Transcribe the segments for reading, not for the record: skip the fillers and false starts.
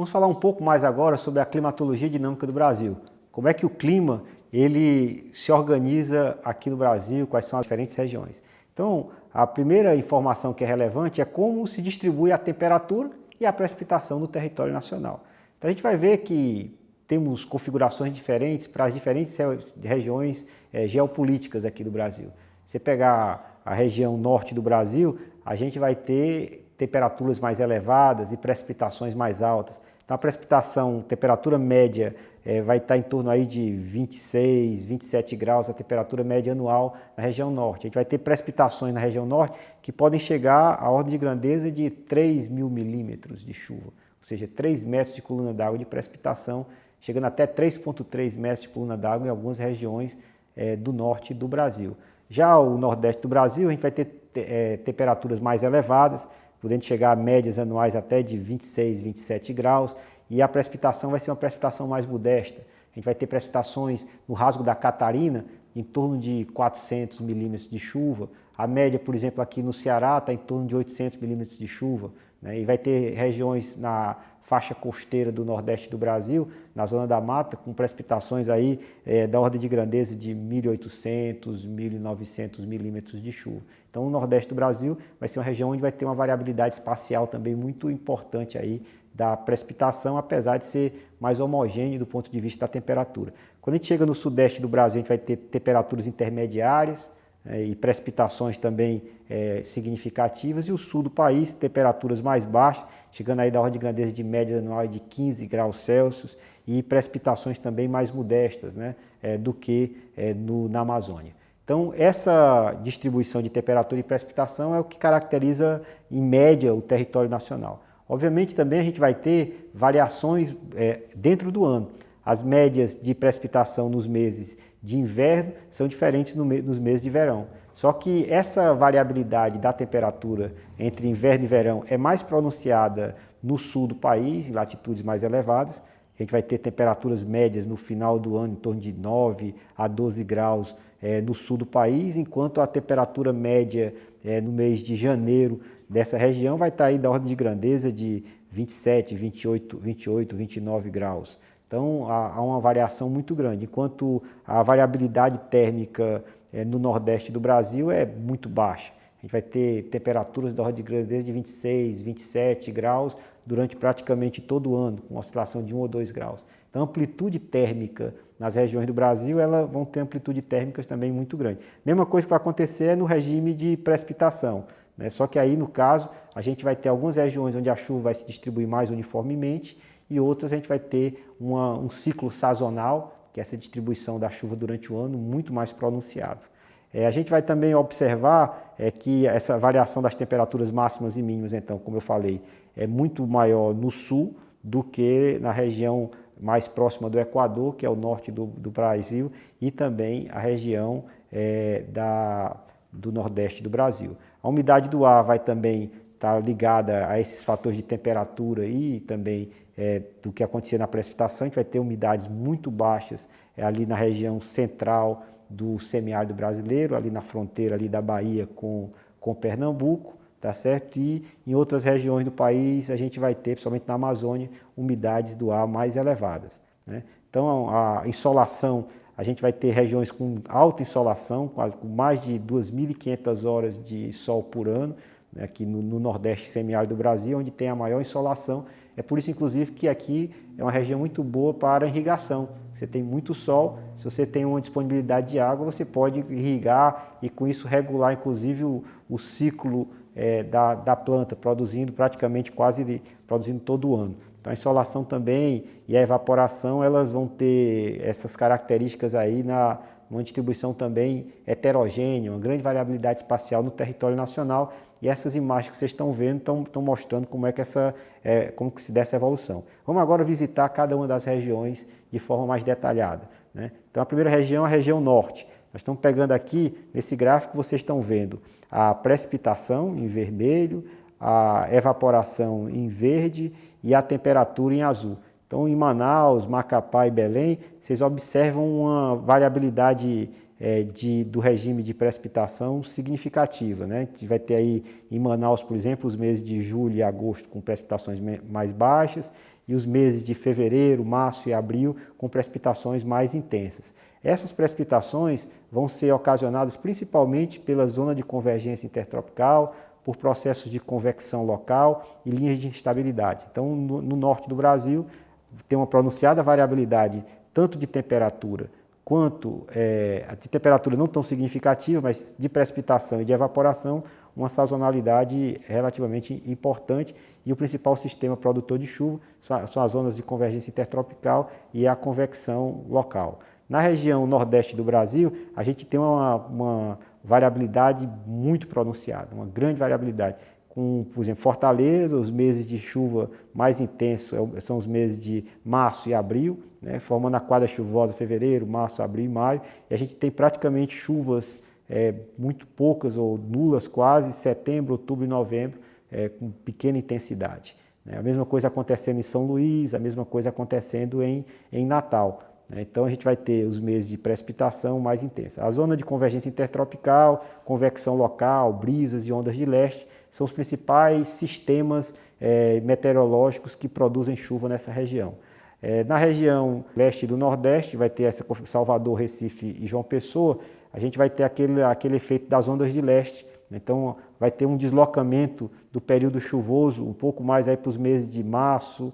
Vamos falar um pouco mais agora sobre a climatologia dinâmica do Brasil. Como é que o clima ele se organiza aqui no Brasil, quais são as diferentes regiões. Então, a primeira informação que é relevante é como se distribui a temperatura e a precipitação no território nacional. Então, a gente vai ver que temos configurações diferentes para as diferentes regiões geopolíticas aqui do Brasil. Se pegar a região norte do Brasil, a gente vai ter temperaturas mais elevadas e precipitações mais altas. Então, a precipitação, temperatura média, vai estar em torno aí de 26, 27 graus, a temperatura média anual na região norte. A gente vai ter precipitações na região norte que podem chegar à ordem de grandeza de 3.000 milímetros de chuva, ou seja, 3 metros de coluna d'água de precipitação, chegando até 3,3 metros de coluna d'água em algumas regiões do norte do Brasil. Já o nordeste do Brasil, a gente vai ter temperaturas mais elevadas, podendo chegar a médias anuais até de 26, 27 graus, e a precipitação vai ser uma precipitação mais modesta. A gente vai ter precipitações no rasgo da Catarina, em torno de 400 milímetros de chuva. A média, por exemplo, aqui no Ceará está em torno de 800 milímetros de chuva, né? E vai ter regiões na faixa costeira do nordeste do Brasil, na zona da mata, com precipitações aí da ordem de grandeza de 1.800, 1.900 milímetros de chuva. Então, o nordeste do Brasil vai ser uma região onde vai ter uma variabilidade espacial também muito importante aí da precipitação, apesar de ser mais homogêneo do ponto de vista da temperatura. Quando a gente chega no sudeste do Brasil, a gente vai ter temperaturas intermediárias e precipitações também significativas, e o sul do país, temperaturas mais baixas, chegando aí da ordem de grandeza de média anual de 15 graus Celsius e precipitações também mais modestas, né, do que na Amazônia. Então, essa distribuição de temperatura e precipitação é o que caracteriza, em média, o território nacional. Obviamente, também a gente vai ter variações dentro do ano. As médias de precipitação nos meses de inverno são diferentes nos meses de verão. Só que essa variabilidade da temperatura entre inverno e verão é mais pronunciada no sul do país, em latitudes mais elevadas. A gente vai ter temperaturas médias no final do ano em torno de 9 a 12 graus no sul do país, enquanto a temperatura média no mês de janeiro dessa região vai estar aí da ordem de grandeza de 27, 28, 29 graus. Então, há uma variação muito grande, enquanto a variabilidade térmica no nordeste do Brasil é muito baixa. A gente vai ter temperaturas da ordem de grandeza de 26, 27 graus durante praticamente todo o ano, com oscilação de 1 ou 2 graus. Então, a amplitude térmica nas regiões do Brasil, elas vão ter amplitude térmicas também muito grande. Mesma coisa que vai acontecer no regime de precipitação, né? Só que aí, no caso, a gente vai ter algumas regiões onde a chuva vai se distribuir mais uniformemente e outras a gente vai ter um ciclo sazonal, que é essa distribuição da chuva durante o ano, muito mais pronunciado. A gente vai também observar que essa variação das temperaturas máximas e mínimas, então, como eu falei, é muito maior no sul do que na região mais próxima do Equador, que é o norte do Brasil, e também a região do nordeste do Brasil. A umidade do ar vai também estar ligada a esses fatores de temperatura e também do que acontecia na precipitação. A gente vai ter umidades muito baixas ali na região central do semiárido brasileiro, ali na fronteira ali da Bahia com Pernambuco, tá certo? E em outras regiões do país a gente vai ter, principalmente na Amazônia, umidades do ar mais elevadas, né? Então, a insolação, a gente vai ter regiões com alta insolação, quase com mais de 2.500 horas de sol por ano, né, aqui no nordeste semiárido do Brasil, onde tem a maior insolação. É por isso, inclusive, que aqui é uma região muito boa para irrigação. Você tem muito sol, se você tem uma disponibilidade de água, você pode irrigar e com isso regular, inclusive, o ciclo da planta, produzindo praticamente produzindo todo o ano. Então, a insolação também e a evaporação, elas vão ter essas características aí numa distribuição também heterogênea, uma grande variabilidade espacial no território nacional. E essas imagens que vocês estão vendo estão mostrando como é que como que se dá essa evolução. Vamos agora visitar cada uma das regiões de forma mais detalhada, né? Então, a primeira região é a região norte. Nós estamos pegando aqui, nesse gráfico, vocês estão vendo a precipitação em vermelho, a evaporação em verde e a temperatura em azul. Então, em Manaus, Macapá e Belém, vocês observam uma variabilidade do regime de precipitação significativa, né? A gente vai ter aí em Manaus, por exemplo, os meses de julho e agosto com precipitações mais baixas, e os meses de fevereiro, março e abril com precipitações mais intensas. Essas precipitações vão ser ocasionadas principalmente pela zona de convergência intertropical, por processos de convecção local e linhas de instabilidade. Então, no norte do Brasil, tem uma pronunciada variabilidade tanto de temperatura quanto de temperatura não tão significativa, mas de precipitação e de evaporação, uma sazonalidade relativamente importante, e o principal sistema produtor de chuva são as zonas de convergência intertropical e a convecção local. Na região nordeste do Brasil, a gente tem uma variabilidade muito pronunciada, uma grande variabilidade. Com, por exemplo, Fortaleza, os meses de chuva mais intensos são os meses de março e abril, né, formando a quadra chuvosa fevereiro, março, abril e maio, e a gente tem praticamente chuvas muito poucas ou nulas quase, setembro, outubro e novembro, com pequena intensidade. Né. A mesma coisa acontecendo em São Luís, a mesma coisa acontecendo em Natal. Então a gente vai ter os meses de precipitação mais intensa. A zona de convergência intertropical, convecção local, brisas e ondas de leste são os principais sistemas meteorológicos que produzem chuva nessa região. Na região leste do Nordeste, vai ter Salvador, Recife e João Pessoa, a gente vai ter aquele efeito das ondas de leste. Então vai ter um deslocamento do período chuvoso um pouco mais aí para os meses de março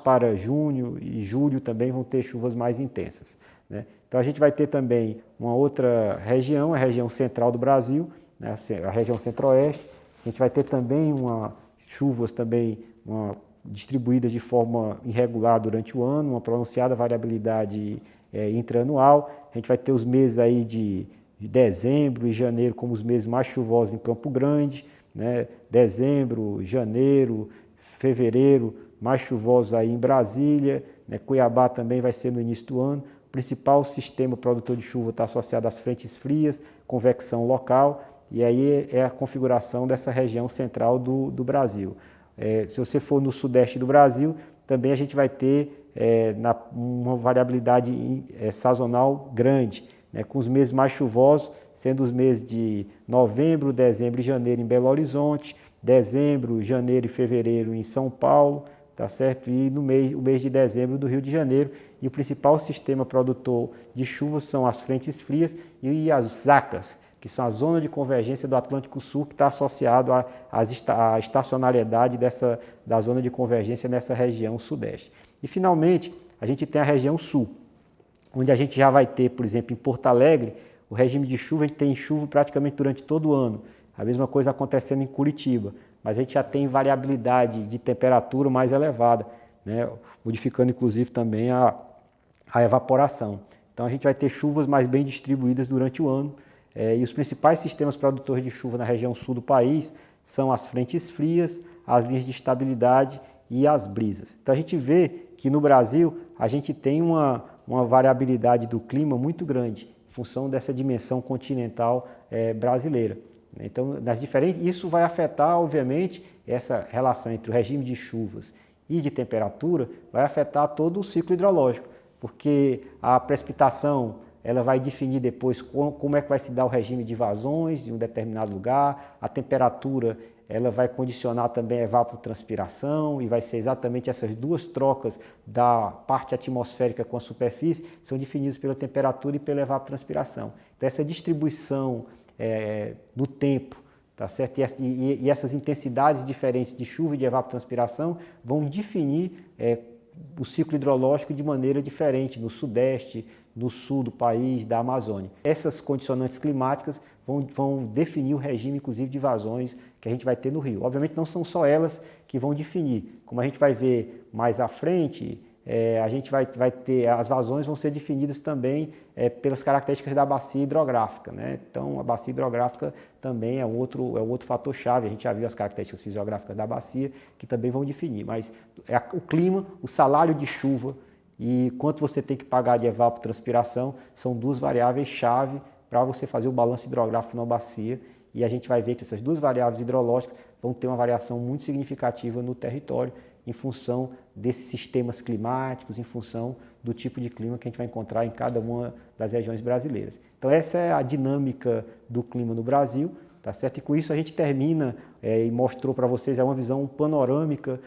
para junho e julho também vão ter chuvas mais intensas, né? Então a gente vai ter também uma outra região, a região central do Brasil, né, a região centro-oeste. A gente vai ter também chuvas também distribuídas de forma irregular durante o ano, uma pronunciada variabilidade intraanual. A gente vai ter os meses aí de dezembro e janeiro como os meses mais chuvosos em Campo Grande, né? Dezembro, janeiro, fevereiro, mais chuvosos aí em Brasília, né? Cuiabá também vai ser no início do ano. O principal sistema produtor de chuva está associado às frentes frias, convecção local, e aí é a configuração dessa região central do Brasil. Se você for no sudeste do Brasil, também a gente vai ter uma variabilidade sazonal grande, né? Com os meses mais chuvosos sendo os meses de novembro, dezembro e janeiro em Belo Horizonte, dezembro, janeiro e fevereiro em São Paulo, tá certo? E o mês de dezembro do Rio de Janeiro. E o principal sistema produtor de chuva são as frentes frias e as zacas, que são a zona de convergência do Atlântico Sul, que está associado à estacionalidade da zona de convergência nessa região sudeste. E, finalmente, a gente tem a região sul, onde a gente já vai ter, por exemplo, em Porto Alegre, o regime de chuva, a gente tem chuva praticamente durante todo o ano. A mesma coisa acontecendo em Curitiba, mas a gente já tem variabilidade de temperatura mais elevada, né? Modificando inclusive também a evaporação. Então a gente vai ter chuvas mais bem distribuídas durante o ano, e os principais sistemas produtores de chuva na região sul do país são as frentes frias, as linhas de estabilidade e as brisas. Então a gente vê que no Brasil a gente tem uma variabilidade do clima muito grande, em função dessa dimensão continental brasileira. Então, isso vai afetar, obviamente, essa relação entre o regime de chuvas e de temperatura, vai afetar todo o ciclo hidrológico, porque a precipitação ela vai definir depois como é que vai se dar o regime de vazões de um determinado lugar, a temperatura ela vai condicionar também a evapotranspiração, e vai ser exatamente essas duas trocas da parte atmosférica com a superfície, são definidas pela temperatura e pela evapotranspiração. Então, essa distribuição do tempo, tá certo? E essas intensidades diferentes de chuva e de evapotranspiração vão definir o ciclo hidrológico de maneira diferente no sudeste, no sul do país, da Amazônia. Essas condicionantes climáticas vão definir o regime, inclusive, de vazões que a gente vai ter no rio. Obviamente não são só elas que vão definir. Como a gente vai ver mais à frente, a gente vai ter, as vazões vão ser definidas também pelas características da bacia hidrográfica, né? Então a bacia hidrográfica também é um outro fator-chave. A gente já viu as características fisiográficas da bacia que também vão definir, mas o clima, o salário de chuva e quanto você tem que pagar de evapotranspiração são duas variáveis-chave para você fazer o balanço hidrográfico na bacia, e a gente vai ver que essas duas variáveis hidrológicas vão ter uma variação muito significativa no território, em função desses sistemas climáticos, em função do tipo de clima que a gente vai encontrar em cada uma das regiões brasileiras. Então essa é a dinâmica do clima no Brasil, tá certo? E com isso a gente termina e mostrou para vocês uma visão panorâmica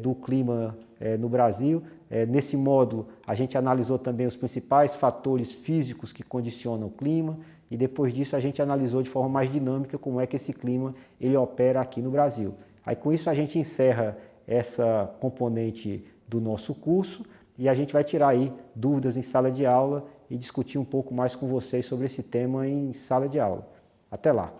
do clima no Brasil. Nesse módulo a gente analisou também os principais fatores físicos que condicionam o clima e depois disso a gente analisou de forma mais dinâmica como é que esse clima ele opera aqui no Brasil. Aí com isso a gente encerra essa componente do nosso curso e a gente vai tirar aí dúvidas em sala de aula e discutir um pouco mais com vocês sobre esse tema em sala de aula. Até lá!